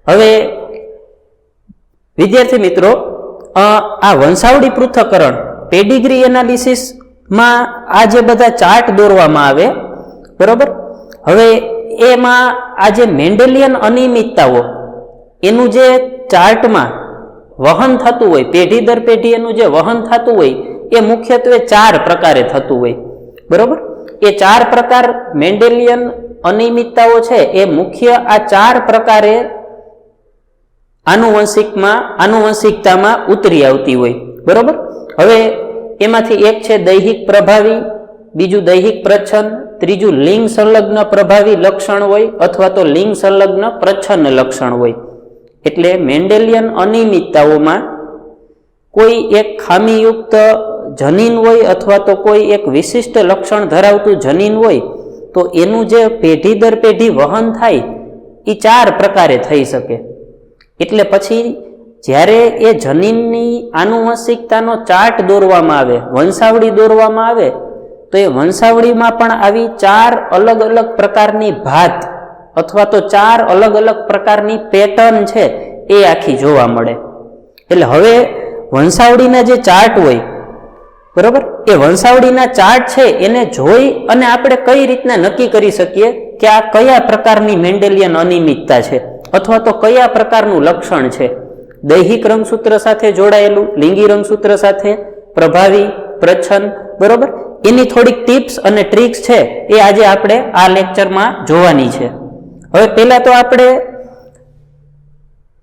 હવે વિદ્યાર્થી મિત્રો, આ વંશાવળી પૃથ્થકરણ પેડિગ્રી એનાલિસિસ માં આ જે બધા ચાર્ટ દોરવામાં આવે, બરોબર, હવે એમાં આ જે મેન્ડેલિયન અનિયમિતતાઓ એનું જે ચાર્ટમાં વહન થતું હોય, પેઢી દર પેઢી એનું જે વહન થતું હોય એ મુખ્યત્વે 4 પ્રકારે થતું હોય, બરોબર. એ 4 પ્રકાર મેન્ડેલિયન અનિયમિતતાઓ છે એ મુખ્ય આ 4 પ્રકારે આનુવંશિકતામાં ઉતરી આવતી હોય, બરોબર. હવે એમાંથી એક છે દૈહિક પ્રભાવી, બીજું દૈહિક પ્રચ્છન્ન, ત્રીજું લિંગ સંલગ્ન પ્રભાવી લક્ષણ હોય અથવા તો લિંગ સંલગ્ન પ્રચ્છન્ન લક્ષણ હોય. એટલે મેન્ડેલિયન અનિયમિતતાઓમાં કોઈ એક ખામીયુક્ત જનીન હોય અથવા તો કોઈ એક વિશિષ્ટ લક્ષણ ધરાવતું જનીન હોય તો એનું જે પેઢી દર પેઢી વહન થાય એ 4 પ્રકારે થઈ શકે. એટલે પછી જ્યારે એ જનીનની આનુવંશિકતાનો ચાર્ટ દોરવામાં આવે, વંશાવળી દોરવામાં આવે, તો એ વંશાવળીમાં પણ આવી 4 અલગ અલગ પ્રકારની ભાત અથવા તો 4 અલગ અલગ પ્રકારની પેટર્ન છે એ આખી જોવા મળે. એટલે હવે વંશાવળીના જે ચાર્ટ હોય, બરોબર, એ વંશાવળીના ચાર્ટ છે એને જોઈ અને આપણે કઈ રીતના નક્કી કરી શકીએ કે આ કયા પ્રકારની મેન્ડેલિયન અનિયમિતતા છે અથવા તો કયા પ્રકારનું લક્ષણ છે. દૈહિક રંગસૂત્ર સાથે જોડાયેલું, લિંગી રંગસૂત્ર સાથે, પ્રભાવી, પ્રચ્છન્ન, બરોબર, એની થોડીક ટિપ્સ અને ટ્રિક્સ છે એ આજે આપણે આ લેક્ચરમાં જોવાની છે. હવે પહેલા તો આપણે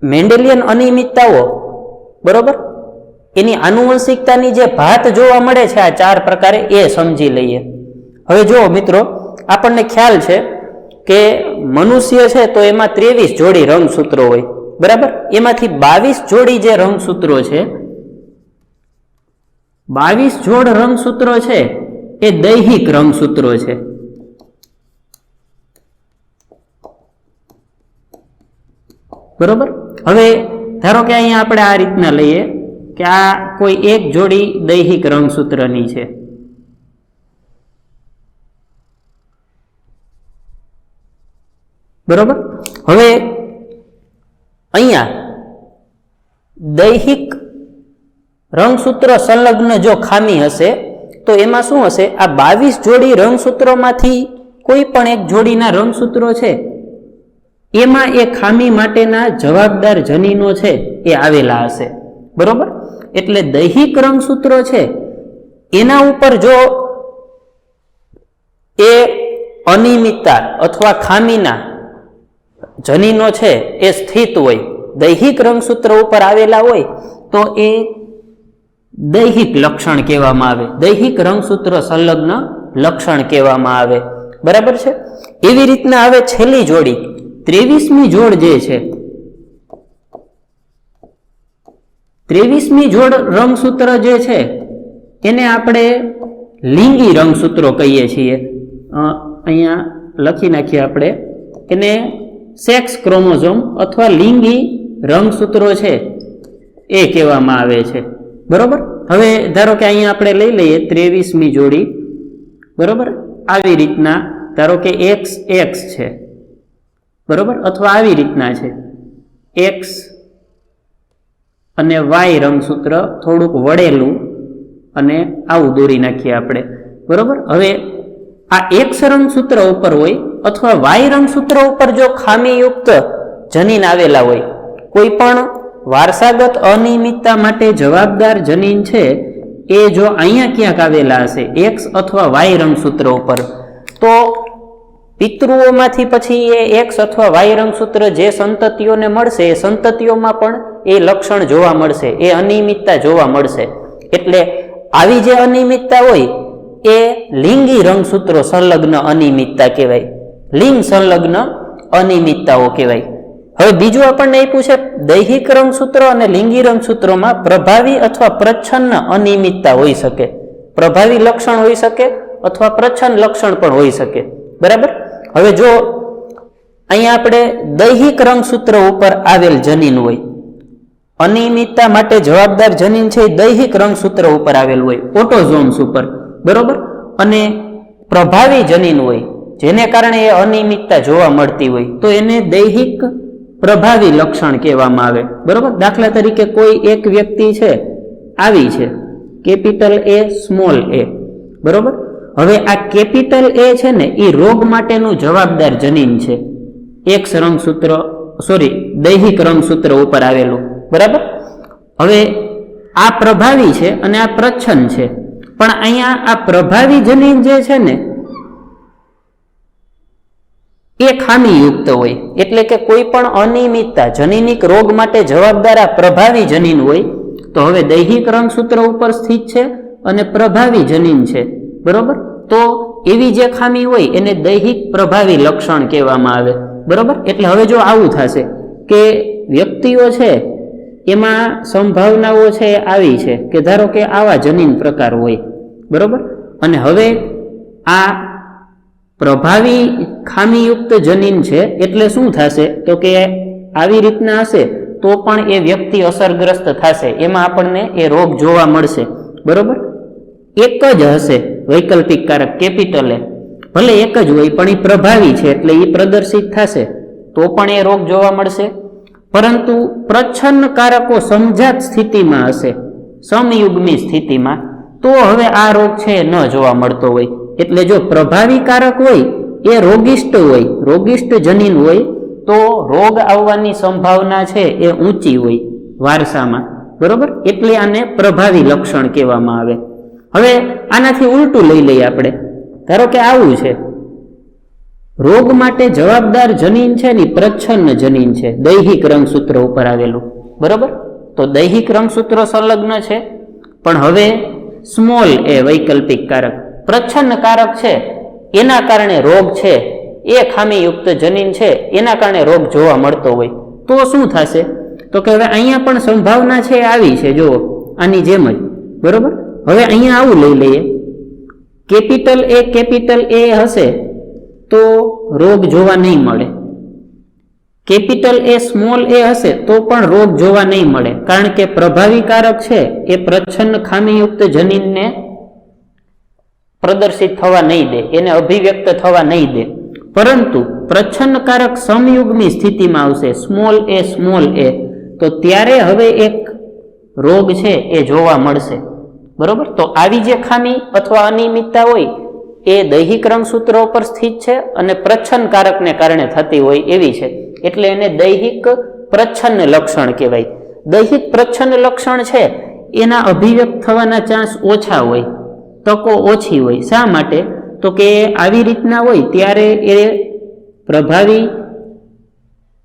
મેન્ડેલિયન અનિયમિતતાઓ, બરોબર, એની આનુવંશિકતાની જે ભાત જોવા મળે છે આ 4 પ્રકારે એ સમજી લઈએ. હવે જુઓ મિત્રો, આપણને ખ્યાલ છે કે મનુષ્ય છે તો એમાં 23 જોડી રંગસૂત્રો હોય, બરાબર. એમાંથી 22 જોડી જે રંગસૂત્રો છે, 22 જોડ રંગસૂત્રો છે એ દૈહિક રંગસૂત્રો છે, બરોબર. હવે ધારો કે અહીંયા આપણે આ રીતના લઈએ કે આ કોઈ એક જોડી દૈહિક રંગસૂત્રની છે, બરોબર. હવે અહીંયા દૈહિક રંગસૂત્ર સંલગ્ન જો ખામી હશે તો એમાં શું હશે, આ 22 જોડી રંગસૂત્રોમાંથી કોઈ પણ એક જોડીના રંગસૂત્રો છે એમાં એ ખામી માટેના જવાબદાર જનીનો છે એ આવેલા હશે, બરોબર. એટલે દૈહિક રંગસૂત્રો છે એના ઉપર જો એ અનિયમિતતા અથવા ખામીના જનીનો છે એ સ્થિત હોય, દૈહિક રંગસૂત્ર ઉપર આવેલા હોય તો એ દૈહિક લક્ષણ કહેવામાં આવે, દૈહિક રંગસૂત્ર સંલગ્ન લક્ષણ કહેવામાં આવે, બરાબર છે. એવી રીતના હવે છેલ્લી જોડી 23મી જોડ જે છે, 23મી જોડ રંગસૂત્ર જે છે એને આપણે લિંગી રંગસૂત્રો કહીએ છીએ. અહીંયા લખી નાખીએ આપણે એને સેક્સ ક્રોમોઝોમ અથવા લિંગી રંગસૂત્રો છે એ કહેવામાં આવે છે, બરોબર. હવે ધારો કે અહીંયા આપણે લઈ લઈએ 23મી જોડી, બરોબર. આવી રીતના ધારો કે XX છે, બરોબર, અથવા આવી રીતના છે X અને Y રંગસૂત્ર થોડુંક વળેલું અને આવું દોરી નાખીએ આપણે, બરોબર. હવે આ X રંગસૂત્ર ઉપર હોય અથવા Y રંગસૂત્ર ઉપર જો ખામીયુક્ત જનીન આવેલા હોય, કોઈ પણ વારસાગત અનિયમિતતા માટે જવાબદાર જનીન છે એ જો અહીંયા ક્યાંક આવેલા હશે X અથવા Y રંગસૂત્ર ઉપર, તો પિતૃઓમાંથી પછી એ X અથવા Y રંગસૂત્ર જે સંતતિઓને મળશે એ સંતતિઓમાં પણ એ લક્ષણ જોવા મળશે, એ અનિયમિતતા જોવા મળશે. એટલે આવી જે અનિયમિતતા હોય એ લિંગી રંગસૂત્રો સંલગ્ન અનિયમિતતા કહેવાય, લિંગ સંલગ્ન અનિયમિતતાઓ કહેવાય. હવે બીજું આપણને આપ્યું છે દૈહિક રંગસૂત્રો અને લિંગી રંગસૂત્રોમાં પ્રભાવી અથવા પ્રચ્છન્ન અનિયમિતતા હોઈ શકે, પ્રભાવી લક્ષણ હોઈ શકે અથવા પ્રચ્છન્ન લક્ષણ પણ હોઈ શકે, બરાબર. હવે જો અહીંયા આપણે દૈહિક રંગસૂત્ર ઉપર આવેલ જનીન હોય, અનિયમિતતા માટે જવાબદાર જનીન છે એ દૈહિક રંગસૂત્ર ઉપર આવેલ હોય, ઓટોઝોમ્સ ઉપર, બરોબર. અને પ્રભાવી જનીન હોય જેને કારણે એ અનિયમિતતા જોવા મળતી હોય તો એને દૈહિક પ્રભાવી લક્ષણ કહેવામાં આવે, બરોબર. દાખલા તરીકે કોઈ એક વ્યક્તિ છે આવી છે, કેપિટલ એ સ્મોલ એ, બરોબર. હવે આ કેપિટલ એ છે ને એ રોગ માટેનું જવાબદાર જનીન છે, એક્સ રંગસૂત્ર દૈહિક રંગસૂત્ર ઉપર આવેલું, બરાબર. હવે આ પ્રભાવી છે અને આ પ્રચ્છન્ન છે, પણ અહીંયા આ પ્રભાવી જનીન જે છે ને એ ખામીયુક્ત હોય, એટલે કે કોઈ પણ અનિયમિતતા જનીનિક રોગ માટે જવાબદાર આ પ્રભાવી જનીન હોય તો હવે દૈહિક રંગસૂત્ર ઉપર સ્થિત છે અને પ્રભાવી જનીન છે, બરોબર. તો એવી જે ખામી હોય એને દૈહિક પ્રભાવી લક્ષણ કહેવામાં આવે, બરોબર. એટલે હવે જો આવું થશે કે વ્યક્તિઓ છે એમાં સંભાવનાઓ છે આવી છે કે ધારો કે આવા જનીન પ્રકાર હોય, બરોબર. અને હવે આ પ્રભાવી ખામીયુક્ત જનીન છે એટલે શું થશે તો કે આવી રીતના હશે તો પણ એ વ્યક્તિ અસરગ્રસ્ત થશે, એમાં આપણને એ રોગ જોવા મળશે, બરોબર. એક જ હશે વૈકલ્પિક કારક કેપિટલ એ, ભલે એક જ હોય પણ એ પ્રભાવી છે એટલે એ પ્રદર્શિત થશે તો પણ એ રોગ જોવા મળશે. પરંતુ પ્રચ્છન્ન કારકો સમજાત સ્થિતિમાં હશે, સમયુગ્મી સ્થિતિમાં, તો હવે આ રોગ છે ન જોવા મળતો હોય. એટલે જો પ્રભાવી કારક હોય એ રોગિષ્ટ હોય, રોગિષ્ટ જનીન હોય તો રોગ આવવાની સંભાવના છે એ ઊંચી હોય વારસામાં, બરોબર. એટલે આને પ્રભાવી લક્ષણ કહેવામાં આવે. હવે આનાથી ઉલટું લઈ લઈએ આપણે, ધારો કે આવું છે, રોગ માટે જવાબદાર જનીન છે ને પ્રચ્છન્ન જનીન છે, દૈહિક રંગસૂત્ર ઉપર આવેલું, બરોબર. તો દૈહિક રંગસૂત્રો સંલગ્ન છે પણ હવે સ્મોલ એ વૈકલ્પિક કારક પ્રચ્છન્ન કારક છે, એના કારણે રોગ છે એ ખામીયુક્ત જનીન છે એના કારણે રોગ જોવા મળતો હોય તો શું થશે તો કે હવે અહીંયા પણ સંભાવના છે આવી છે, જુઓ આની જેમ જ, બરોબર. હવે અહીંયા આવું લઈ લઈએ, કેપિટલ એ હશે તો રોગ જોવા નહીં મળે, કેપિટલ એ સ્મોલ એ હશે તો પણ રોગ જોવા નહીં મળે, કારણ કે પ્રભાવી કારક છે એ પ્રચ્છન્ન ખામીયુક્ત જનીનને પ્રદર્શિત થવા નહીં દે, એને અભિવ્યક્ત થવા નહીં દે. પરંતુ પ્રચ્છન્ન કારક સમયુગ્મી સ્થિતિમાં આવશે, સ્મોલ એ, તો ત્યારે હવે એક રોગ છે એ જોવા મળશે, બરોબર. તો આવી જે ખામી અથવા અનિયમિતતા હોય એ દૈહિક રંગસૂત્રો પર સ્થિત છે અને પ્રચ્છન્ન કારકને કારણે થતી હોય એવી છે, એટલે એને દૈહિક પ્રચ્છન્ન લક્ષણ કહેવાય. દૈહિક પ્રચ્છન્ન લક્ષણ છે એના અભિવ્યક્ત થવાના ચાન્સ ઓછા હોય, તકો ઓછી હોય. શા માટે તો કે આવી રીતના હોય ત્યારે એ પ્રભાવી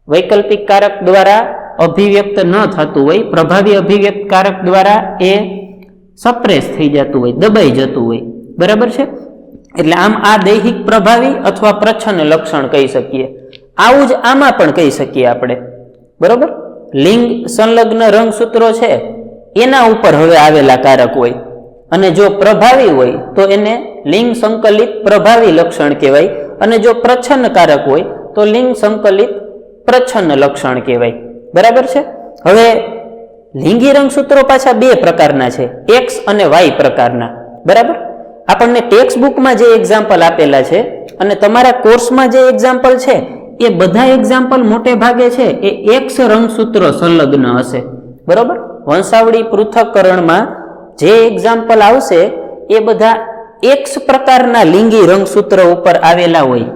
વૈકલ્પિક કારક દ્વારા અભિવ્યક્ત ન થતું હોય, પ્રભાવી અભિવ્યક્ત કારક દ્વારા એ સપ્રેસ થઈ જતું હોય, દબાઈ જતું હોય, બરાબર છે. એટલે આમ આ દૈહિક પ્રભાવી અથવા પ્રચ્છન્ન લક્ષણ કહી શકીએ. આવું જ આમાં પણ કહી શકીએ આપણે, બરોબર. લિંગ સંલગ્ન રંગસૂત્રો છે એના ઉપર હવે આવેલા કારક હોય અને જો પ્રભાવી હોય તો એને લિંગ સંકલિત પ્રભાવી લક્ષણ કહેવાય અને જો પ્રચ્છન્ન કારક હોય તો લિંગ સંકલિત પ્રચ્છન્ન લક્ષણ કહેવાય, બરાબર છે. હવે લિંગી રંગસૂત્રો પાછા બે પ્રકારના છે, એક્સ અને વાય પ્રકારના, બરાબર. આપણને ટેક્સ્ટ બુકમાં જે એક્ઝામ્પલ આપેલા છે અને તમારા કોર્સમાં જે એક્ઝામ્પલ છે એ બધા એક્ઝામ્પલ મોટે ભાગે છે એ એક્સ રંગસૂત્રો સંલગ્ન હશે, બરોબર. વંશાવળી પૃથક્કરણમાં જે એક્ઝામ્પલ આવશે એ બધા એક્સ પ્રકારના લિંગી રંગસૂત્ર ઉપર આવેલા હોય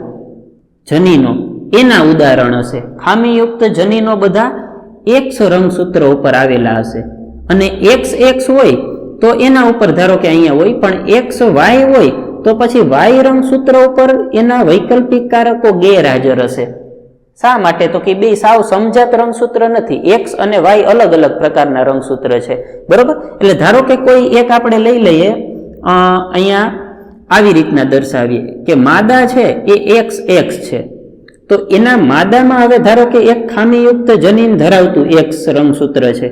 જનીનો, એના ઉદાહરણ હશે. ખામીયુક્ત જનીનો બધા એક્સ રંગસૂત્ર ઉપર આવેલા હશે અને એક્સ હોય તો એના ઉપર ધારો કે અહીંયા હોય, પણ એક્સ વાય હોય તો પછી વાય રંગસૂત્ર ઉપર એના વૈકલ્પિક કારકો ગેરહાજર હશે. શા માટે તો કે બે સાવ સમજાત રંગસૂત્ર નથી, એક્સ અને વાય અલગ અલગ પ્રકારના રંગસૂત્ર છે, બરોબર. એટલે ધારો કે કોઈ એક આપણે લઈ લઈએ, અહીંયા આવી રીતના દર્શાવીએ કે માદા છે એ એક્સ છે, તો એના માદામાં હવે ધારો કે એક ખામીયુક્ત જનીન ધરાવતું એક્સ રંગસૂત્ર છે,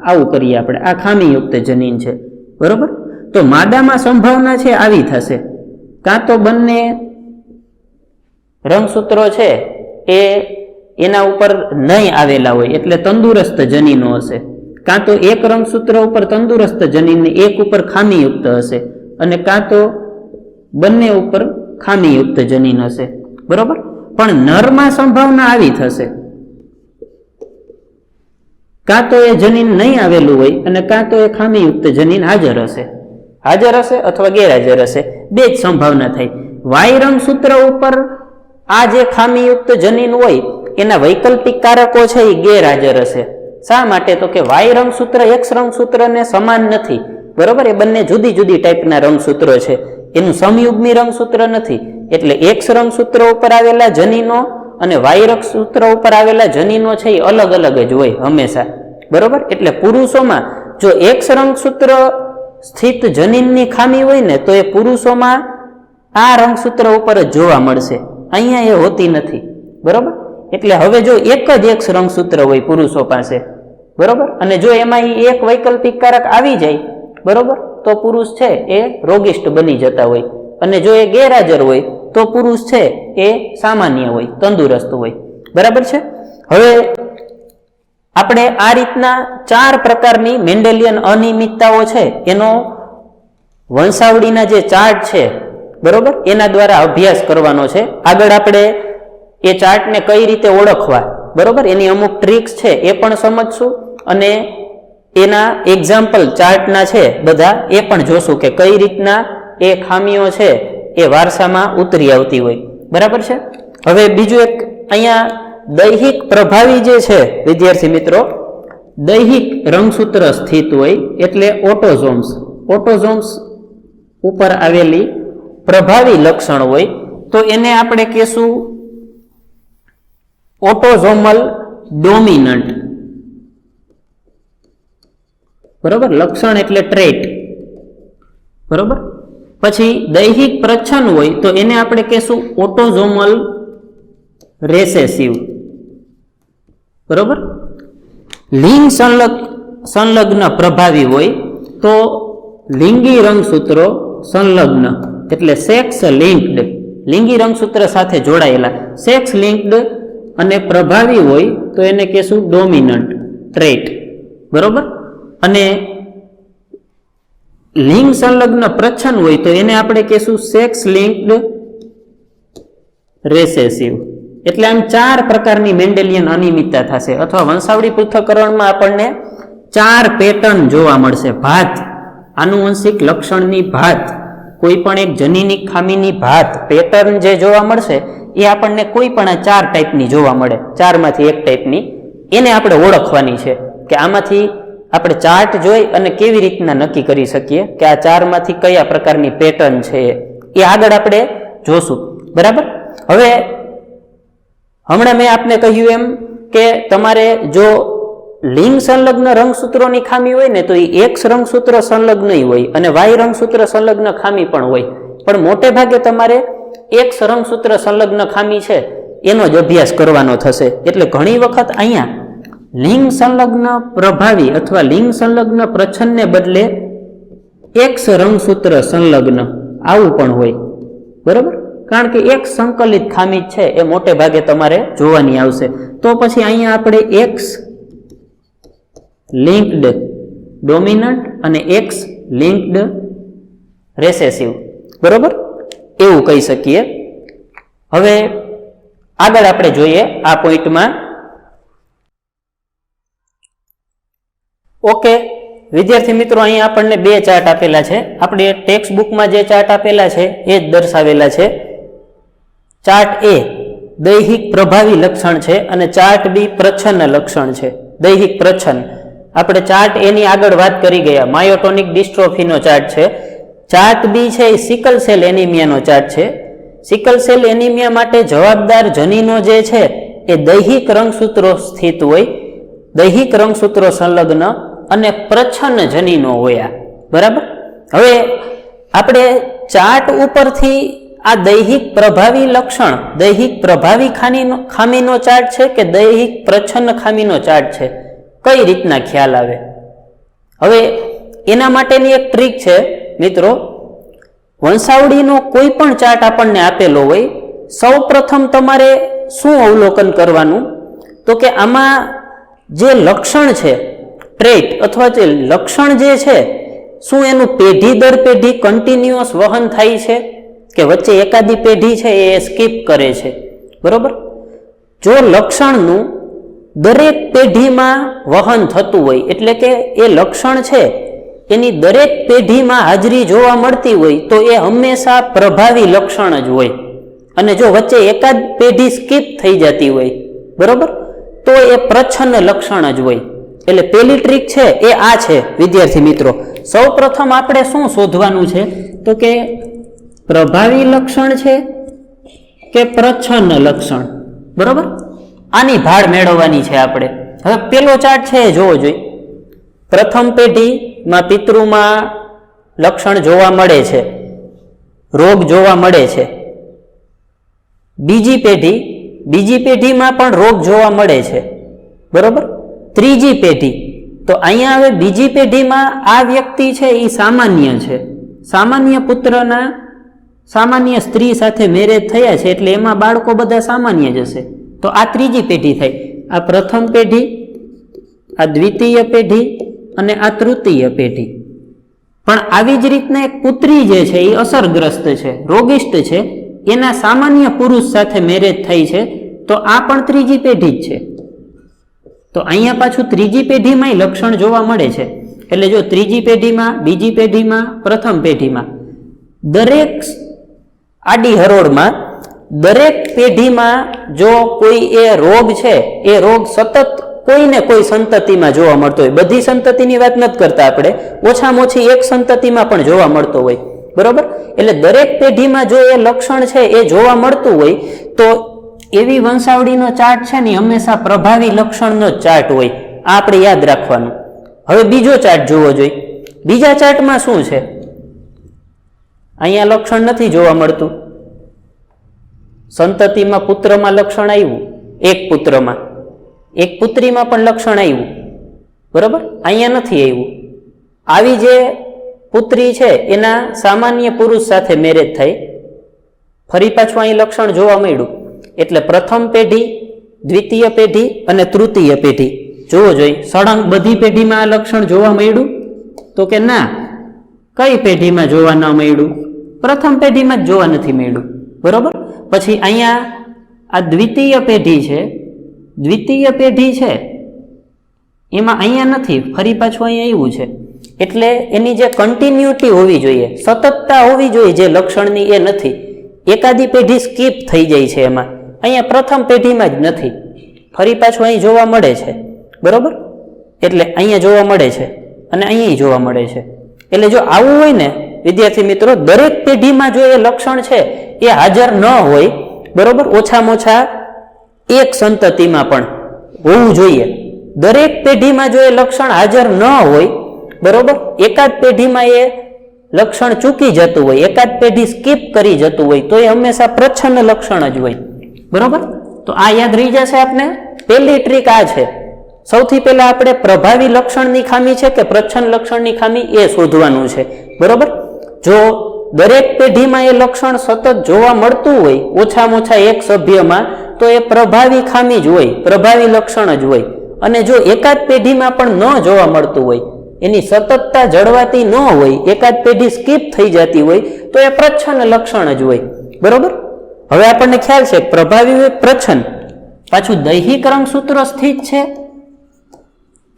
આવું કરીએ આપણે, આ ખામીયુક્ત જનીન છે, બરોબર. તો માદામાં સંભાવના છે આવી થશે, કાં તો બંને રંગસૂત્રો છે એ એના ઉપર નહીં આવેલા હોય એટલે તંદુરસ્ત જનીનો હશે, કાં તો એક રંગસૂત્ર ઉપર તંદુરસ્ત જનીન એક ઉપર ખામીયુક્ત હશે અને કાં તો બંને ઉપર ખામીયુક્ત જનીન હશે, બરોબર. પણ નરમાં સંભાવના આવી થશે, કાં તો એ જનીન નહીં આવેલું હોય અને કાં તો એ ખામીયુક્ત જનીન હાજર હશે અથવા ગેરહાજર હશે. બે જ સંભાવના થાય. વાય રંગસૂત્ર ઉપર આ જે ખામીયુક્ત જનીન હોય એના વૈકલ્પિક કારકો છે એ ગેરહાજર હશે. શા માટે? તો કે વાય રંગસૂત્ર એક્સ રંગસૂત્રને સમાન નથી. બરોબર, એ બંને જુદી જુદી ટાઈપના રંગસૂત્રો છે. એનું સમયુગ્મી રંગસૂત્ર નથી. એટલે એક્સ રંગસૂત્ર ઉપર આવેલા જનીનો અને વાય રંગસૂત્ર ઉપર આવેલા જનીનો છે એ અલગ અલગ જ હોય હંમેશા. બરોબર, એટલે પુરુષોમાં જો એક્સ રંગસૂત્ર સ્થિત જનીનની ખામી હોય ને તો એ પુરુષોમાં આ રંગસૂત્ર ઉપર જ જોવા મળશે. અહીંયા એ હોતી નથી. બરોબર, એટલે હવે જો એક જ એક્સ રંગસૂત્ર હોય પુરુષો પાસે, બરોબર, અને જો એમાં એક વૈકલ્પિક કારક આવી જાય, બરોબર, તો પુરુષ છે એ રોગિષ્ટ બની જતા હોય. અને જો એ ગેરહાજર હોય તો પુરુષ છે એ સામાન્ય હોય, તંદુરસ્ત હોય. બરાબર છે. હવે આપણે આ રીતના 4 પ્રકારની મેન્ડેલિયન અનિયમિતતાઓ છે એનો વંશાવળીના જે ચાર્ટ છે, બરોબર, એના દ્વારા અભ્યાસ કરવાનો છે. આગળ આપણે એ ચાર્ટને કઈ રીતે ઓળખવા, બરોબર, એની અમુક ટ્રિક્સ છે એ પણ સમજશું અને એના એક્ઝામ્પલ ચાર્ટના છે બધા એ પણ જોશું કે કઈ રીતના એ ખામીઓ છે એ વારસામાં ઉતરી આવતી હોય. બરાબર છે. હવે બીજું એક અહીંયા દૈહિક પ્રભાવી જે છે વિદ્યાર્થી મિત્રો, દૈહિક રંગસૂત્ર સ્થિત હોય એટલે ઓટોઝોમ્સ ઉપર આવેલી પ્રભાવી લક્ષણ હોય તો એને આપણે કહેશું ઓટોઝોમલ ડોમિનન્ટ. બરોબર, લક્ષણ એટલે ટ્રેટ. બરોબર, પછી દૈહિક પ્રચ્છન્ન હોય તો એને આપણે કહેશું ઓટોઝોમલ રેસેસિવ. બરોબર, લિંગ સંલગ્ન પ્રભાવી હોય તો લિંગી રંગસૂત્રો સંલગ્ન એટલે સેક્સ લિંક્ડ, લિંગી રંગસૂત્ર સાથે જોડાયેલા સેક્સ લિંક્ડ અને પ્રભાવી હોય તો એને કહેશું ડોમિનન્ટ ટ્રેટ. બરોબર, અને લિંગ સંલગ્ન પ્રચ્છન્ન હોય તો એને આપણે કહેશું સેક્સ લિંક્ડ રેસેસિવ. એટલે આમ 4 પ્રકારની મેન્ડેલિયન અનિયમિતતા થશે અથવા વંશાવળી પૃથ્થકરણમાં આપણને 4 પેટર્ન જોવા મળશે. ભાત, આનુવંશિક લક્ષણની ભાત, કોઈ પણ એક જનીનિક ખામીની ભાત, પેટર્ન જે જોવા મળશે એ આપણને કોઈ પણ આ 4 ટાઈપની જોવા મળે. 4 માંથી એક ટાઈપની એને આપણે ઓળખવાની છે કે આમાંથી આપણે ચાર્ટ જોઈ અને કેવી રીતના નક્કી કરી શકીએ કે આ 4 માંથી કયા પ્રકારની પેટર્ન છે એ આગળ આપણે જોશું. બરાબર, હવે હમણાં મેં આપને કહ્યું એમ કે તમારે જો લિંગ સંલગ્ન રંગસૂત્રોની ખામી હોય ને તો એ એક્સ રંગસૂત્ર સંલગ્ન હોય અને વાય રંગસૂત્ર સંલગ્ન ખામી પણ હોય, પણ મોટે ભાગે તમારે એક્સ રંગસૂત્ર સંલગ્ન ખામી છે એનો જ અભ્યાસ કરવાનો થશે. એટલે ઘણી વખત અહીંયા લિંગ સંલગ્ન પ્રભાવી અથવા લિંગ સંલગ્ન પ્રચ્છન્નને બદલે એક્સ રંગસૂત્ર સંલગ્ન આવું પણ હોય. બરોબર, કારણ કે એક સંકલિત ખામી છે એ મોટે ભાગે તમારે જોવાની આવશે. તો પછી અહીંયા આપણે એક્સ લિંક્ડ ડોમિનન્ટ અને એક્સ લિંક્ડ રેસેસિવ, બરોબર, એવું કહી શકીએ. હવે આગળ આપણે જોઈએ આ પોઈન્ટમાં. ઓકે વિદ્યાર્થી મિત્રો, અહીંયા આપણને 2 ચાર્ટ આપેલા છે. આપણે ટેક્સ્ટ બુકમાં જે ચાર્ટ આપેલા છે એ જ દર્શાવેલા છે. ચાર્ટ એ દૈહિક પ્રભાવી લક્ષણ છે અને ચાર્ટ બી પ્રચ્છન્ન લક્ષણ છે. દૈહિક પ્રચ્છન્ન આપણે ચાર્ટ એની આગળ વાત કરી ગયા, માયોટોનિક ડિસ્ટ્રોફીનો ચાર્ટ છે. ચાર્ટ બી છે એ સિકલ સેલ એનિમિયાનો ચાર્ટ છે. સિકલ સેલ એનિમિયા માટે જવાબદાર જનીનો જે છે એ દૈહિક રંગસૂત્રો સ્થિત હોય, દૈહિક રંગસૂત્રો સંલગ્ન અને પ્રચ્છન્ન જનીનો હોય. બરાબર, હવે આપણે ચાર્ટ ઉપરથી આ દૈહિક પ્રભાવી લક્ષણ, દૈહિક પ્રભાવી ખામીનો ચાર્ટ છે કે દૈહિક પ્રચ્છન્ન ખામીનો ચાર્ટ છે, કઈ રીતના ખ્યાલ આવે? હવે એના માટેની એક ટ્રીક છે મિત્રો. વંશાવળીનો કોઈ પણ ચાર્ટ આપણને આપેલો હોય, સૌ પ્રથમ તમારે શું અવલોકન કરવાનું તો કે આમાં જે લક્ષણ છે ટ્રેટ અથવા જે લક્ષણ જે છે શું એનું પેઢી દર પેઢી કન્ટિન્યુઅસ વહન થાય છે કે વચ્ચે એકાદી પેઢી છે એ સ્કીપ કરે છે. બરોબર, જો લક્ષણનું દરેક પેઢીમાં વહન થતું હોય, એટલે કે એ લક્ષણ છે એની દરેક પેઢીમાં હાજરી જોવા મળતી હોય તો એ હંમેશા પ્રભાવી લક્ષણ જ હોય. અને જો વચ્ચે એકાદ પેઢી સ્કીપ થઈ જતી હોય, બરોબર, તો એ પ્રચ્છન્ન લક્ષણ જ હોય. એટલે પેલી ટ્રીક છે એ આ છે વિદ્યાર્થી મિત્રો. સૌ પ્રથમ આપણે શું શોધવાનું છે તો કે પ્રભાવી લક્ષણ છે કે પ્રચ્છન્ન લક્ષણ, બરોબર. આની ભાળ મેળવવાની છે આપણે. હવે પેલો ચાર્ટ છે એ જોવો જોઈએ. પ્રથમ પેઢીમાં પિતૃમાં લક્ષણ જોવા મળે છે, રોગ જોવા મળે છે. બીજી પેઢીમાં પણ રોગ જોવા મળે છે, બરોબર. ત્રીજી પેઢી, તો અહીંયા હવે બીજી પેઢીમાં આ વ્યક્તિ છે એ સામાન્ય છે, સામાન્ય પુત્રના સામાન્ય સ્ત્રી સાથે મેરેજ થયા છે, એટલે એમાં બાળકો બધા સામાન્ય જ હશે. તો આ ત્રીજી પેઢી થઈ. આ પ્રથમ પેઢી, આ દ્વિતીય પેઢી અને આ તૃતીય પેઢી. પણ આવી જ રીતના એક પુત્રી જે છે એ અસરગ્રસ્ત છે, રોગિષ્ટ છે, એના સામાન્ય પુરુષ સાથે મેરેજ થઈ છે, તો આ પણ ત્રીજી પેઢી જ છે. તો અહીંયા પાછું ત્રીજી પેઢીમાં લક્ષણ જોવા મળે છે. એટલે જો ત્રીજી પેઢીમાં, બીજી પેઢીમાં, પ્રથમ પેઢીમાં, દરેક આડી હરોળમાં દરેક પેઢીમાં જો કોઈ એ રોગ છે, એ રોગ સતત કોઈને કોઈ સંતતિમાં જોવા મળતો હોય. બધી સંતતિની વાત નથી કરતા આપણે, ઓછામાં ઓછી એક સંતતિમાં પણ જોવા મળતો હોય, બરોબર. એટલે દરેક પેઢીમાં જો એ લક્ષણ છે એ જોવા મળતું હોય તો એવી વંશાવળીનો ચાર્ટ છે ને હંમેશા પ્રભાવી લક્ષણનો જ ચાર્ટ હોય. આ આપણે યાદ રાખવાનું. હવે બીજો ચાર્ટ જોવો જોઈએ. બીજા ચાર્ટમાં શું છે? અહીંયા લક્ષણ નથી જોવા મળતું. સંતતિમાં પુત્રમાં લક્ષણ આવ્યું, એક પુત્રમાં, એક પુત્રીમાં પણ લક્ષણ આવ્યું, બરોબર. અહીંયા નથી આવ્યું. આવી જે પુત્રી છે એના સામાન્ય પુરુષ સાથે મેરેજ થઈ, ફરી પાછું અહીં લક્ષણ જોવા મળ્યું. એટલે પ્રથમ પેઢી, દ્વિતીય પેઢી અને તૃતીય પેઢી જોવો જોઈએ. સળંગ બધી પેઢીમાં આ લક્ષણ જોવા મળ્યું તો કે ના, કઈ પેઢીમાં જોવા ન મળ્યું? પ્રથમ પેઢીમાં જ જોવા નથી મળ્યું, બરોબર. પછી અહીંયા આ દ્વિતીય પેઢી છે, દ્વિતીય પેઢી છે એમાં અહીંયા નથી, ફરી પાછું અહીંયા આવ્યું છે. એટલે એની જે કન્ટિન્યુટી હોવી જોઈએ, સતતતા હોવી જોઈએ જે લક્ષણની, એ નથી. એકાદી પેઢી સ્કીપ થઈ જાય છે એમાં. અહીંયા પ્રથમ પેઢીમાં જ નથી, ફરી પાછું અહીં જોવા મળે છે, બરોબર. એટલે અહીંયા જોવા મળે છે અને અહીં જોવા મળે છે. એટલે જો આવું હોય ને વિદ્યાર્થી મિત્રો, દરેક પેઢીમાં જો એ લક્ષણ છે એ હાજર ન હોય, બરોબર, ઓછામાં ઓછા એક સંતતિમાં પણ હોવું જોઈએ. દરેક પેઢીમાં જો એ લક્ષણ હાજર ન હોય, બરોબર, એકાદ પેઢીમાં એ લક્ષણ ચૂકી જતું હોય, એકાદ પેઢી સ્કીપ કરી જતું હોય, તો એ હંમેશા પ્રચ્છન્ન લક્ષણ જ હોય, બરોબર. તો આ યાદ રહી જશે આપને. પહેલી ટ્રીક આ છે. સૌથી પહેલા આપણે પ્રભાવી લક્ષણની ખામી છે કે પ્રચ્છન્ન લક્ષણની ખામી એ શોધવાનું છે, બરોબર. જો દરેક પેઢીમાં એ લક્ષણ સતત જોવા મળતું હોય, ઓછામાં ઓછા એક સભ્યમાં, તો એ પ્રભાવી ખામી જ હોય, પ્રભાવી લક્ષણ જ હોય. અને જો એકાદ પેઢીમાં પણ ન જોવા મળતું હોય, એની સતતતા જળવાતી ન હોય, એકાદ પેઢી સ્કીપ થઈ જતી હોય, તો એ પ્રચ્છન્ન લક્ષણ જ હોય, બરોબર. હવે આપણને ખ્યાલ છે પ્રભાવી હોય પ્રચ્છન્ન. પાછું દૈહિક રંગસૂત્ર સ્થિત છે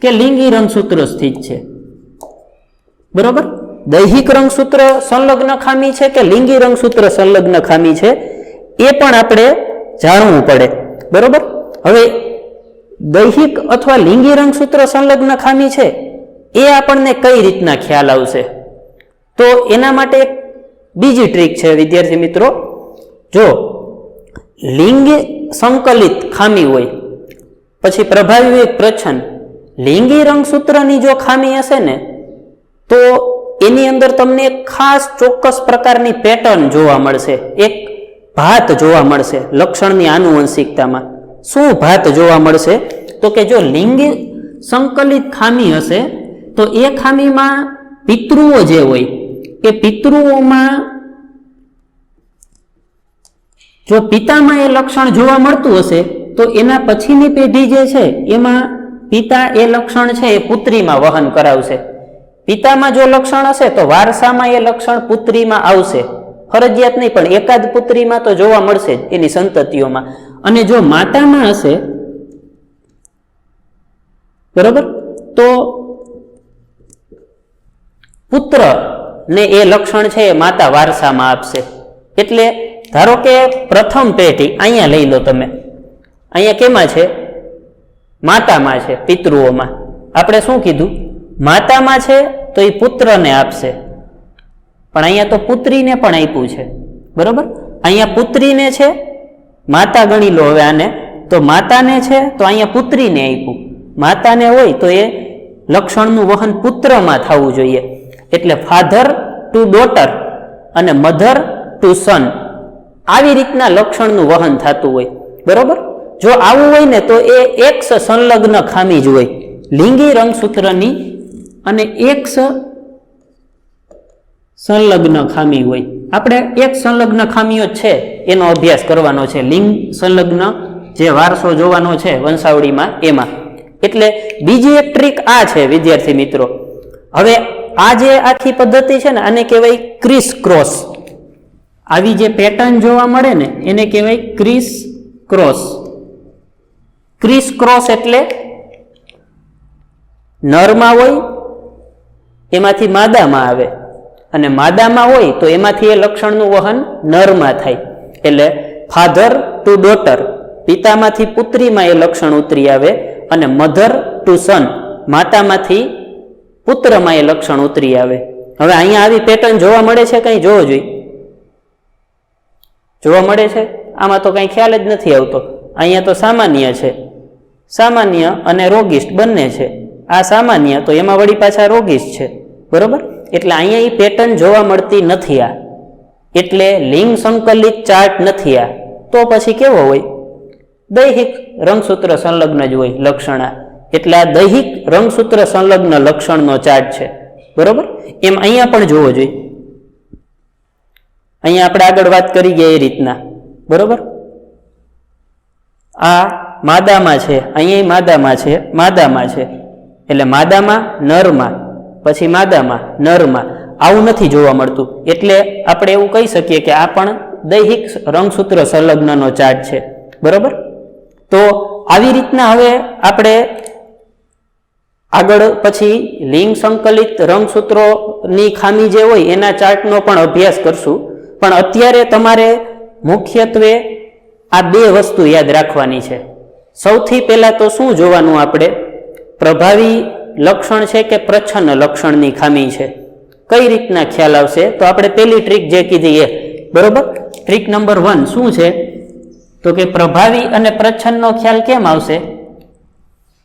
કે લિંગી રંગસૂત્ર સ્થિત છે, બરોબર. દૈહિક રંગસૂત્ર સંલગ્ન ખામી છે કે લિંગી રંગસૂત્ર સંલગ્ન ખામી છે, એ પણ આપણે જાણવું પડે, બરોબર. હવે દૈહિક અથવા લિંગી રંગસૂત્ર સંલગ્ન ખામી છે એ આપણને કઈ રીતના ખ્યાલ આવશે? તો એના માટે એક બીજી ટ્રીક છે વિદ્યાર્થી મિત્રો. જો લિંગ સંકલિત ખામી હોય, પછી પ્રભાવી હોય પ્રચ્છન્ન, લિંગી રંગસૂત્રની જો ખામી હશે ને તો એની અંદર તમને એક ખાસ ચોક્કસ પ્રકારની પેટર્ન જોવા મળશે, એક ભાત જોવા મળશે લક્ષણની આનુવંશિકતામાં. શું ભાત જોવા મળશે? તો કે જો લિંગી સંકલિત ખામી હશે તો એ ખામીમાં પિતૃઓ જે હોય એ પિતૃઓમાં જો પિતામાં એ લક્ષણ જોવા મળતું હશે તો એના પછીની પેઢી જે છે એમાં પિતા એ લક્ષણ છે એ પુત્રીમાં વહન કરાવશે. પિતામાં જો લક્ષણ હશે તો વારસામાં એ લક્ષણ પુત્રીમાં આવશે, ફરજિયાત નહીં પણ એકાદ પુત્રીમાં તો જોવા મળશે જ એની સંતતિઓમાં. અને જો માતામાં હશે બરોબર. તો પુત્ર ને એ લક્ષણ છે એ માતા વારસામાં આપશે. એટલે ધારો કે પ્રથમ પેઢી અહીંયા લઈ લો તમે, અહીંયા કેમાં છે? માતામાં છે, પિતૃઓમાં. આપણે શું કીધું? માતામાં છે તો એ પુત્રને આપશે, પણ અહીંયા તો પુત્રીને પણ આપ્યું છે. બરોબર. અહીંયા પુત્રીને છે, માતા ગણી લો હવે આને, તો માતાને છે તો અહીંયા પુત્રીને આપ્યું. માતાને હોય તો એ લક્ષણનું વહન પુત્રમાં થવું જોઈએ. એટલે ફાધર ટુ ડોટર અને મધર ટુ સન, આવી રીતના લક્ષણનું વહન થતું હોય. બરોબર. જો આવું હોય ને તો એ એક્સ સંલગ્ન ખામી જ હોય, લિંગી રંગસૂત્રની અને એક્સ સંલગ્ન ખામી હોય. આપણે એક સંલગ્ન ખામીઓ છે એનો અભ્યાસ કરવાનો છે, લિંગ સંલગ્ન જે વારસો જોવાનો છે વંશાવળીમાં એમાં. એટલે બીજી એક ટ્રીક આ છે વિદ્યાર્થી મિત્રો. હવે આ જે આખી પદ્ધતિ છે ને આને કહેવાય ક્રિસ ક્રોસ. આવી જે પેટર્ન જોવા મળે ને એને કહેવાય ક્રિસ ક્રોસ. ક્રિસ ક્રોસ એટલે નરમાં હોય એમાંથી માદામાં આવે, અને માદામાં હોય તો એમાંથી એ લક્ષણનું વહન નરમાં થાય. એટલે ફાધર ટુ ડોટર, પિતામાંથી પુત્રીમાં એ લક્ષણ ઉતરી આવે, અને મધર ટુ સન, માતામાંથી પુત્રમાં એ લક્ષણ ઉતરી આવે. હવે અહીંયા આવી પેટર્ન જોવા મળે છે? કંઈ જોવો જોઈએ? જોવા મળે છે? આમાં તો કંઈ ખ્યાલ જ નથી આવતો. અહીંયા તો સામાન્ય છે, સામાન્ય અને રોગિષ્ટ બંને છે. આ સામાન્ય તો એમાં વળી પાછા રોગિષ્ટ છે. બરોબર. એટલે અહીંયા એ પેટર્ન જોવા મળતી નથી. આ એટલે લિંગ સંકલિત ચાર્ટ નથી. આ તો પછી કેવો હોય? દૈહિક રંગસૂત્ર સંલગ્ન જ હોય લક્ષણ. એટલે આ દૈહિક રંગસૂત્ર સંલગ્ન લક્ષણનો ચાર્ટ છે. બરોબર. એમ અહીંયા પણ જોવો જોઈએ. અહીંયા આપણે આગળ વાત કરી ગયા એ રીતના. બરોબર. આ માદામાં છે, અહીંયા માદામાં છે, માદામાં છે. એટલે માદામાં નરમાં, પછી માદામાં નરમાં, આવું નથી જોવા મળતું. એટલે આપણે એવું કહી શકીએ કે આ પણ દૈહિક રંગસૂત્ર સંલગ્નનો ચાર્ટ છે. બરોબર. તો આવી રીતના હવે આપણે આગળ પછી લિંગ સંકલિત રંગસૂત્રોની ખામી જે હોય એના ચાર્ટનો પણ અભ્યાસ કરશું. પણ અત્યારે તમારે મુખ્યત્વે આ બે વસ્તુ યાદ રાખવાની છે. સૌથી પહેલા તો શું જોવાનું? આપણે પ્રભાવી લક્ષણ છે કે પ્રચ્છન્ન લક્ષણની ખામી છે, કઈ રીતના ખ્યાલ આવશે? તો આપણે પહેલી ટ્રીક જે કીધી એ. બરોબર. ટ્રીક નંબર 1 શું છે? તો કે પ્રભાવી અને પ્રચ્છન્નનો ખ્યાલ કેમ આવશે?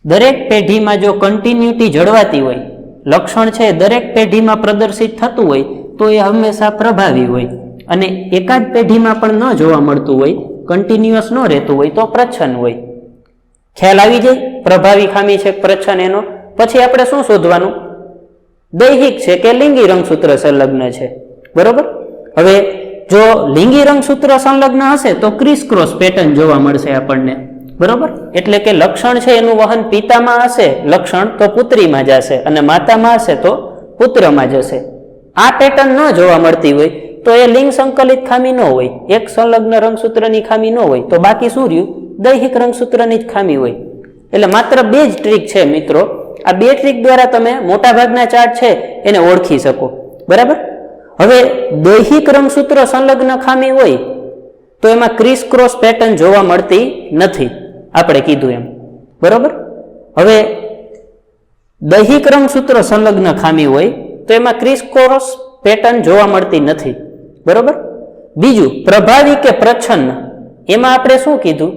દરેક પેઢીમાં જો કન્ટિન્યુટી જળવાતી હોય, લક્ષણ છે દરેક પેઢીમાં પ્રદર્શિત થતું હોય તો એ હંમેશા પ્રભાવી હોય, અને એકાદ પેઢીમાં પણ ન જોવા મળતું હોય, કન્ટિન્યુઅસ ન રહેતું હોય તો પ્રચ્છન્ન હોય. ખ્યાલ આવી જાય? પ્રભાવી ખામી છે પ્રચ્છન્ન એનો. પછી આપણે શું શોધવાનું? દૈહિક છે કે લિંગી રંગસૂત્ર સંલગ્ન છે. બરોબર. હવે જો લિંગી રંગસૂત્ર સંલગ્ન હશે તો ક્રિસ ક્રોસ પેટર્ન જોવા મળશે આપણને. બરોબર. એટલે કે લક્ષણ છે એનું વહન પિતામાં હશે, લક્ષણ તો પુત્રીમાં જશે, અને માતામાં હશે તો પુત્રમાં જશે. આ પેટર્ન ન જોવા મળતી હોય તો એ લિંગ સંકલિત ખામી ન હોય, એક સંલગ્ન રંગસૂત્રની ખામી ન હોય, તો બાકી શું રહ્યું? દૈહિક રંગસૂત્રની જ ખામી હોય. એટલે માત્ર બે જ ટ્રીક છે મિત્રો. આ બે ટ્રીક દ્વારા તમે મોટાભાગના ચાર્ટ છે એને ઓળખી શકો. બરાબર. હવે દૈહિક રંગસૂત્ર સંલગ્ન ખામી હોય તો એમાં ક્રિસ ક્રોસ પેટર્ન જોવા મળતી નથી, આપણે કીધું એમ. બરોબર. હવે દૈહિક રંગસૂત્ર સંલગ્ન ખામી હોય તો એમાં ક્રિસ ક્રોસ પેટર્ન જોવા મળતી નથી. બરોબર. બીજું પ્રભાવી કે પ્રચ્છન્ન, એમાં આપણે શું કીધું?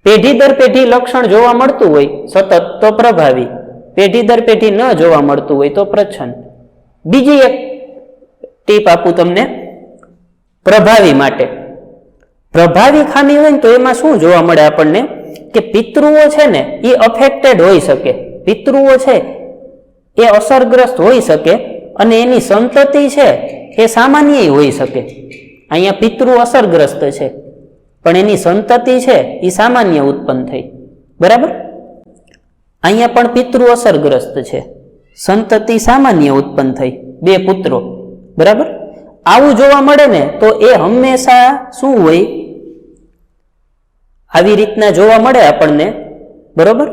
પેઢી દર પેઢી લક્ષણ જોવા મળતું હોય સતત તો પ્રભાવી, પેઢી દર પેઢી ન જોવા મળતું હોય તો પ્રચ્છન્ન. બીજી એક ટીપ આપું તમને પ્રભાવી માટે. પ્રભાવી ખામી હોય ને તો એમાં શું જોવા મળે આપણને? કે પિતૃઓ છે ને એ અફેક્ટેડ હોઈ શકે, પિતૃઓ છે એ અસરગ્રસ્ત હોઈ શકે, અને એની સંતતિ છે એ સામાન્ય હોઈ શકે. અહીંયા પિતૃ અસરગ્રસ્ત છે પણ એની સંતતિ છે એ સામાન્ય ઉત્પન્ન થઈ. બરાબર. અહીંયા પણ પિતૃ અસરગ્રસ્ત છે, સંતતિ સામાન્ય ઉત્પન્ન થઈ, બે પુત્રો. બરાબર. આવું જોવા મળે ને તો એ હંમેશા શું હોય? આવી રીતના જોવા મળે આપણને. બરોબર.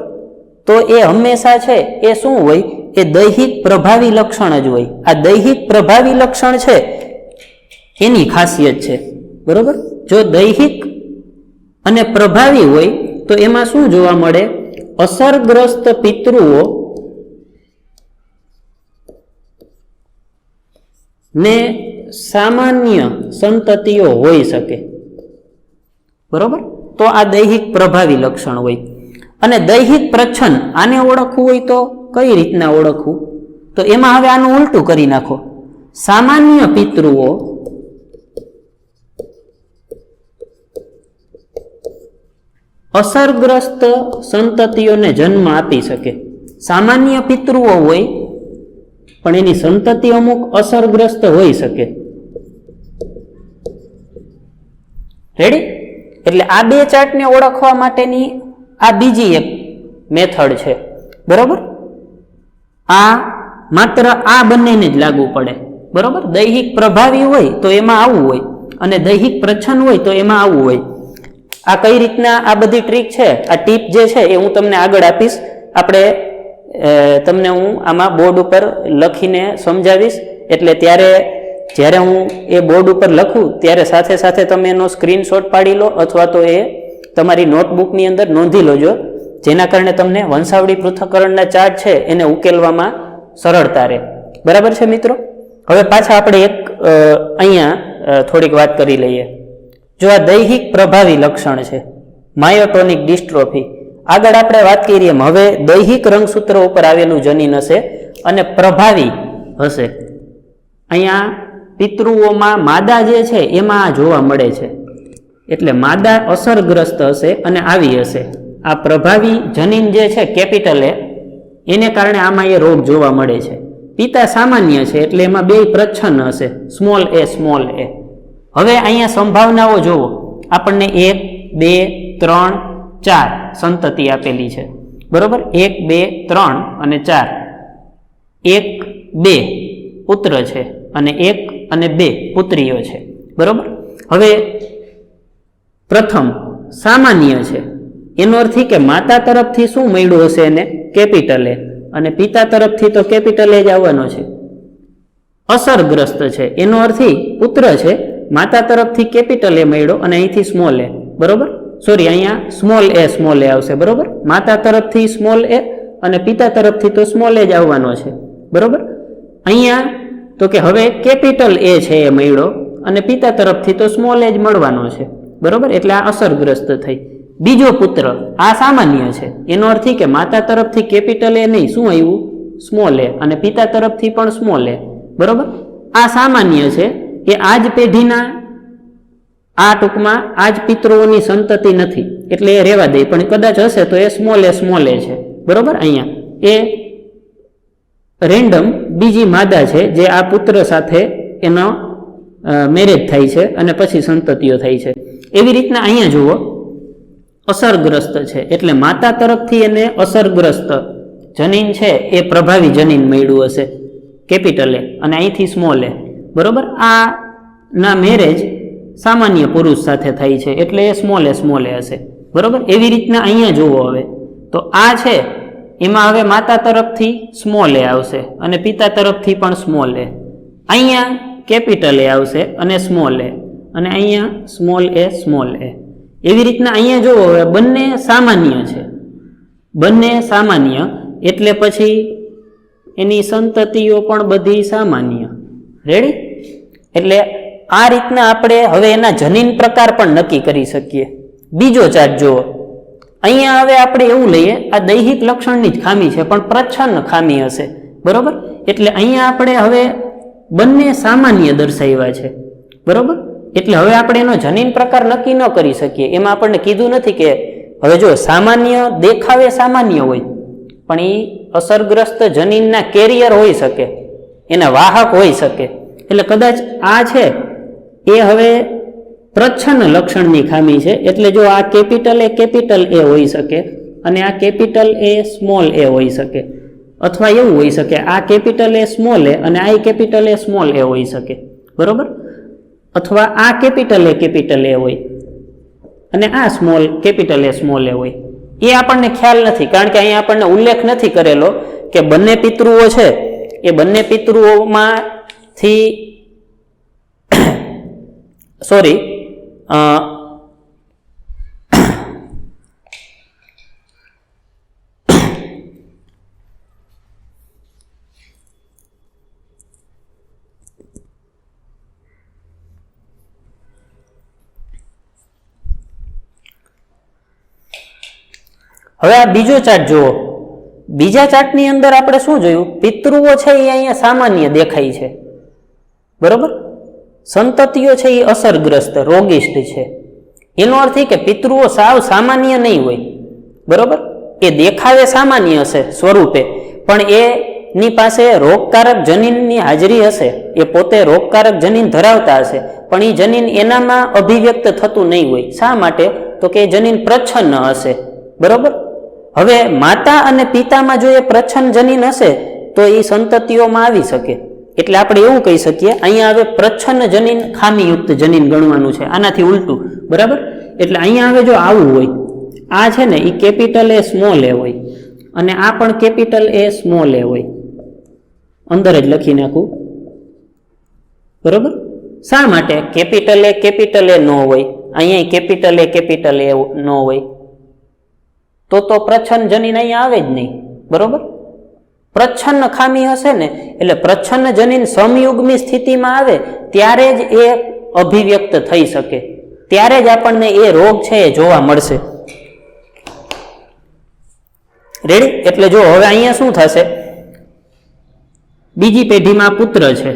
તો એ હંમેશા છે એ શું હોય, એ દૈહિક પ્રભાવી લક્ષણ જ હોય. આ દૈહિક પ્રભાવી લક્ષણ છે એની ખાસિયત છે. બરોબર, જો દૈહિક અને પ્રભાવી હોય તો એમાં શું જોવા મળે, અસરગ્રસ્ત પિતૃઓ ને સામાન્ય સંતતિઓ હોઈ શકે. બરોબર, તો આ દૈહિક પ્રભાવી લક્ષણ હોય. અને દૈહિક પ્રચ્છન્ન, આને ઓળખવું હોય તો કઈ રીતના ઓળખવું, તો એમાં હવે આનું ઉલટું કરી નાખો. સામાન્ય પિતૃઓ અસરગ્રસ્ત સંતતિઓને જન્મ આપી શકે. સામાન્ય પિતૃઓ હોય પણ એની સંતતિ અમુક અસરગ્રસ્ત હોઈ શકે. રેડી? એટલે આ બે ચાર્ટને ઓળખવા માટેની આ બીજી એક મેથડ છે. બરોબર, આ માત્ર આ બંનેને જ લાગુ પડે. બરોબર, દૈહિક પ્રભાવી હોય તો એમાં આવું હોય, અને દૈહિક પ્રચ્છન્ન હોય તો એમાં આવું હોય. આ કઈ રીતના આ બધી ટ્રીક છે, આ ટીપ જે છે એ હું તમને આગળ આપીશ. આપણે તમને હું આમાં બોર્ડ ઉપર લખીને સમજાવીશ. એટલે ત્યારે જ્યારે હું એ બોર્ડ ઉપર લખું ત્યારે સાથે સાથે તમે એનો સ્ક્રીનશોટ પાડી લો, અથવા તો એ તમારી નોટબુકની અંદર નોંધી લોજો, જેના કારણે તમને વંશાવળી પૃથ્થકરણના ચાર્ટ છે એને ઉકેલવામાં સરળતા રહે. બરાબર છે મિત્રો? હવે પાછા આપણે એક અહીંયા થોડીક વાત કરી લઈએ. જો આ દૈહિક પ્રભાવી લક્ષણ છે, માયોટોનિક ડિસ્ટ્રોફી, આગળ આપણે વાત કરીએ એમ હવે દૈહિક રંગસૂત્ર ઉપર આવેલું જનીન હશે અને પ્રભાવી હશે. અહીંયા પિતૃઓમાં માદા જે છે એમાં આ જોવા મળે છે. એટલે માદા અસરગ્રસ્ત હશે અને આવી હશે. આ પ્રભાવી જનીન જે છે કેપિટલ એ, એને કારણે આમાં એ રોગ જોવા મળે છે. પિતા સામાન્ય છે એટલે એમાં બે પ્રચ્છન્ન હશે, સ્મોલ એ સ્મોલ એ. હવે અહીંયા સંભાવનાઓ જોવો, આપણને 1, 2, 3, 4 સંતતિ આપેલી છે. બરોબર, 1, 2, 3 અને 4. 1, 2 પુત્ર છે અને 1 અને 2 પુત્રીઓ છે. બરોબર, હવે પ્રથમ સામાન્ય છે, એનો અર્થ કે માતા તરફથી શું મળ્યું હશે એને, કેપિટલ એ, અને પિતા તરફથી તો કેપિટલ એ જ આવવાનો છે. અસરગ્રસ્ત છે એનો અર્થ પુત્ર છે, માતા તરફથી કેપિટલ એ મળ્યો અને અહીંથી સ્મોલ એ. બરોબર, સોરી, અહીંયા સ્મોલ એ આવશે. બરોબર, માતા તરફથી સ્મોલ એ અને પિતા તરફથી તો સ્મોલ એ જ આવવાનો છે. બરોબર, અહીંયા તો કે હવે કેપિટલ એ છે એ મળ્યો અને પિતા તરફથી તો સ્મોલ એ જ મળવાનો છે. બરોબર, એટલે આ અસરગ્રસ્ત થઈ. બીજો પુત્ર આ સામાન્ય છે, એનો અર્થ કે માતા તરફથી કેપિટલ એ નહીં, શું આવ્યું, સ્મોલ એ, અને પિતા તરફથી પણ સ્મોલ એ. બરોબર, આ સામાન્ય છે, એ આ જ પેઢીના, આ ટૂંકમાં આ જ પિતૃઓની સંતતિ નથી એટલે એ રહેવા દે, પણ કદાચ હશે તો એ સ્મોલ એ છે. બરોબર, અહીંયા એ રેન્ડમ બીજી માદા છે જે આ પુત્ર સાથે એનો મેરેજ થાય છે અને પછી સંતતિઓ થાય છે. એવી રીતના અહીંયા જુઓ, અસરગ્રસ્ત છે એટલે માતા તરફથી એને અસરગ્રસ્ત જનીન છે એ પ્રભાવી જનીન મળ્યું હશે, કેપિટલ એ, અને અહીંથી સ્મોલ એ. બરોબર, આ ના મેરેજ સામાન્ય પુરુષ સાથે થાય છે એટલે એ સ્મોલ એ હશે. બરોબર, એવી રીતના અહીંયા જુઓ. હવે તો આ છે એમાં હવે માતા તરફથી સ્મોલ એ આવશે અને પિતા તરફથી પણ સ્મોલ એ. અહીંયા કેપિટલ એ આવશે અને સ્મોલ એ, અને અહીંયા સ્મોલ એ. એવી રીતના અહીંયા જુઓ, હવે બંને સામાન્ય છે, બંને સામાન્ય એટલે પછી એની સંતતિઓ પણ બધી સામાન્ય. રેડી? એટલે આ રીતના આપણે હવે એના જનીન પ્રકાર પણ નક્કી કરી શકીએ. બીજો ચાર્ટ જુઓ, અહીંયા હવે આપણે એવું લઈએ, આ દૈહિક લક્ષણની જ ખામી છે પણ પ્રચ્છન્ન ખામી હશે. બરોબર, એટલે અહીંયા આપણે હવે બંને સામાન્ય દર્શાવ્યા છે. બરોબર, એટલે હવે આપણે એનો જનીન પ્રકાર નક્કી ન કરી શકીએ. એમાં આપણને કીધું નથી કે હવે જો સામાન્ય દેખાવે સામાન્ય હોય પણ એ અસરગ્રસ્ત જનીનના કેરિયર હોઈ શકે, એના વાહક હોઈ શકે. એટલે કદાચ આ છે એ હવે પ્રચ્છન્ન લક્ષણની ખામી છે. એટલે જો આ કેપિટલ એ હોઈ શકે અને આ કેપિટલ એ સ્મોલ એ હોઈ શકે, અથવા એવું હોઈ શકે આ કેપિટલ એ સ્મોલ એ અને આ કેપિટલ એ સ્મોલ એ હોઈ શકે. બરોબર, અથવા આ કેપિટલ એ હોય અને આ કેપિટલ એ સ્મોલ એ હોય. એ આપણને ખ્યાલ નથી, કારણ કે અહીંયા આપણને ઉલ્લેખ નથી કરેલો કે બંને પિતૃઓ છે એ બંને પિતૃઓમાંથી સોરી હવે આ બીજો ચાર્ટ જુઓ. બીજા ચાર્ટની અંદર આપણે શું જોયું? પિતૃઓ છે એ અહીંયા સામાન્ય દેખાય છે, બરોબર. સંતતિઓ છે એ અસરગ્રસ્ત રોગિષ્ટ છે. એનો અર્થ એ કે પિતૃઓ સાવ સામાન્ય નહીં હોય, બરોબર. એ દેખાવે સામાન્ય હશે સ્વરૂપે, પણ એની પાસે રોગકારક જનીનની હાજરી હશે, એ પોતે રોગકારક જનીન ધરાવતા હશે, પણ એ જનીન એનામાં અભિવ્યક્ત થતું નહીં હોય. શા માટે? તો કે એ જનીન પ્રચ્છન્ન હશે, બરોબર. હવે માતા અને પિતામાં જો એ પ્રચ્છન્ન જનીન હશે તો એ સંતતિઓમાં આવી શકે. એટલે આપણે એવું કહી શકીએ, અહીંયા હવે પ્રચ્છન્ન જનીન ખામીયુક્ત જનીન ગણવાનું છે, આનાથી ઉલટું, બરાબર. એટલે અહીંયા હવે જો આવું હોય, આ છે ને એ કેપિટલ એ સ્મોલ એ હોય અને આ પણ કેપિટલ એ સ્મોલ એ હોય, અંદર જ લખી નાખું, બરોબર. શા માટે કેપિટલ એ ન હોય? અહીંયા કેપિટલ એ ન હોય તો પ્રચ્છન્ન જનીન અહીંયા આવે જ નહીં, બરોબર. પ્રચ્છન્ન ખામી હશે ને, એટલે પ્રચ્છન્ન જનીન સમયુગ્મી સ્થિતિમાં આવે ત્યારે જ એ અભિવ્યક્ત થઈ શકે, ત્યારે જ આપણને એ રોગ છે એ જોવા મળશે. રેડી? એટલે જો હવે અહીંયા શું થશે? બીજી પેઢીમાં પુત્ર છે,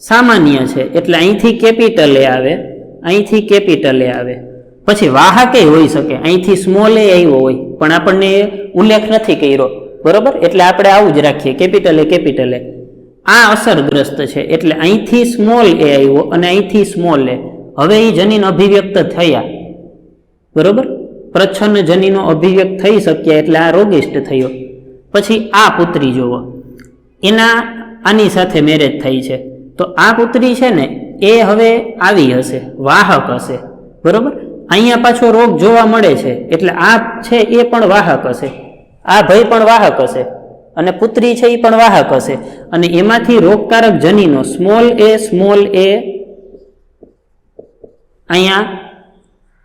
સામાન્ય છે, એટલે અહીંથી કેપિટલ એ આવે, અહીંથી કેપિટલ એ આવે, પછી વાહકે હોઈ શકે, અહીંથી સ્મોલ એ આવ્યો હોય પણ આપણને ઉલ્લેખ નથી કર્યો, બરોબર. એટલે આપણે આવું જ રાખીએ, કેપિટલ એ. આ અસરગ્રસ્ત છે એટલે અહીંથી સ્મોલ એ આવ્યો અને અહીંથી સ્મોલ એ. હવે એ જનીન અભિવ્યક્ત થયા, બરોબર. પ્રચ્છન્ન જનીનો અભિવ્યક્ત થઈ શક્યા એટલે આ રોગિષ્ટ થયો. પછી આ પુત્રી જોવો, આની સાથે મેરેજ થઈ છે, તો આ પુત્રી છે ને એ હવે આવી હશે, વાહક હશે, બરોબર. અહીંયા પાછો રોગ જોવા મળે છે એટલે આ છે એ પણ વાહક હશે, આ ભાઈ પણ વાહક હશે અને પુત્રી છે એ પણ વાહક હશે, અને એમાંથી રોગકારક જનીનો સ્મોલ એ અહીંયા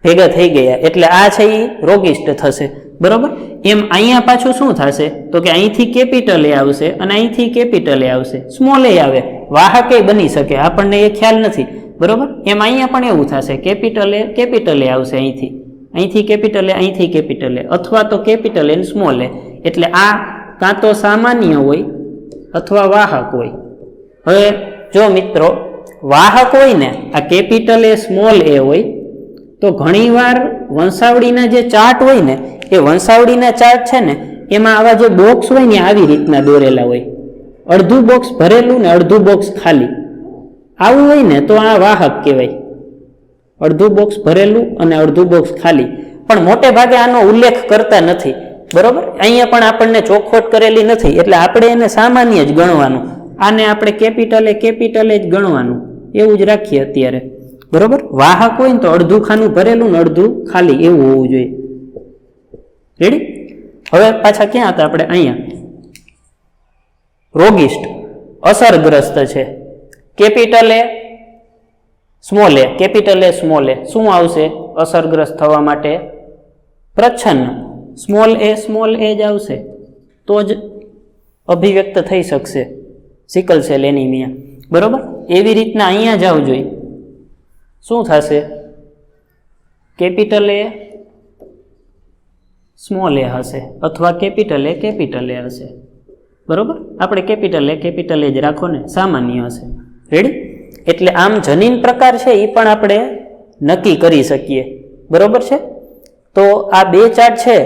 ભેગા થઈ ગયા એટલે આ છે એ રોગિષ્ટ થશે, બરોબર. એમ અહીંયા પાછું શું થશે? તો કે અહીંથી કેપિટલ એ આવશે અને અહીંથી કેપિટલ એ આવશે, સ્મોલ એ આવે, વાહકે બની શકે, આપણને એ ખ્યાલ નથી, બરોબર. એમ અહીંયા પણ એવું થશે, કેપિટલ એ આવશે, અહીંથી કેપિટલ એ, અહીંથી કેપિટલ એ, અથવા તો કેપિટલ એ સ્મોલ એ. એટલે આ કાં તો સામાન્ય હોય અથવા વાહક હોય. હવે જો મિત્રો વાહક હોય ને, આ કેપિટલ એ સ્મોલ એ હોય, તો ઘણીવાર વંશાવળીના જે ચાર્ટ હોય ને, એ વંશાવળીના ચાર્ટ છે ને એમાં આવા જે બોક્સ હોય ને આવી રીતના દોરેલા હોય, અડધું બોક્સ ભરેલું ને અડધું બોક્સ ખાલી, આવું હોય ને તો આ વાહક કહેવાય. અડધું બોક્સ ભરેલું અને અડધું બોક્સ ખાલી, પણ મોટે ભાગે આનો ઉલ્લેખ કરતા નથી, બરોબર. અહીંયા પણ આપણને ચોખવટ કરેલી નથી એટલે આપણે એને સામાન્ય જ ગણવાનું, આને આપણે કેપિટલ એ જ ગણવાનું, એવું જ રાખીએ અત્યારે, બરોબર. વાહક હોય ને તો અડધું ખાનું ભરેલું ને અડધું ખાલી એવું હોવું જોઈએ. રેડી? હવે પાછા ક્યાં હતા આપણે? અહીંયા રોગિષ્ટ અસરગ્રસ્ત છે, કેપિટલ એ સ્મોલ એ, શું આવશે અસરગ્રસ્ત થવા માટે? પ્રચ્છન્ન, સ્મોલ એ જ આવશે તો જ અભિવ્યક્ત થઈ શકશે સિકલ સેલ એનિમિયા, બરોબર. એવી રીતના અહીંયા જ આવવું જોઈએ. શું થશે? કેપિટલ એ સ્મોલ એ હશે અથવા કેપિટલ એ હશે, બરોબર. આપણે કેપિટલ એ જ રાખો ને, સામાન્ય હશે. રેડી? એટલે આમ જનીન પ્રકાર છે એ પણ આપણે નક્કી કરી શકીએ, બરોબર છે. તો આ બે ચાર્ટ છે,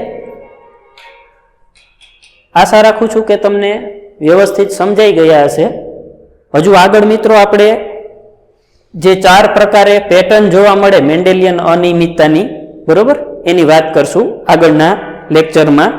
આશા રાખું છું કે તમને વ્યવસ્થિત સમજાઈ ગયા હશે. હજુ આગળ મિત્રો આપણે જે 4 પ્રકારે પેટર્ન જોવા મળે મેન્ડેલિયન અનિયમિતતાની, બરોબર, એની વાત કરશું આગળના લેક્ચરમાં.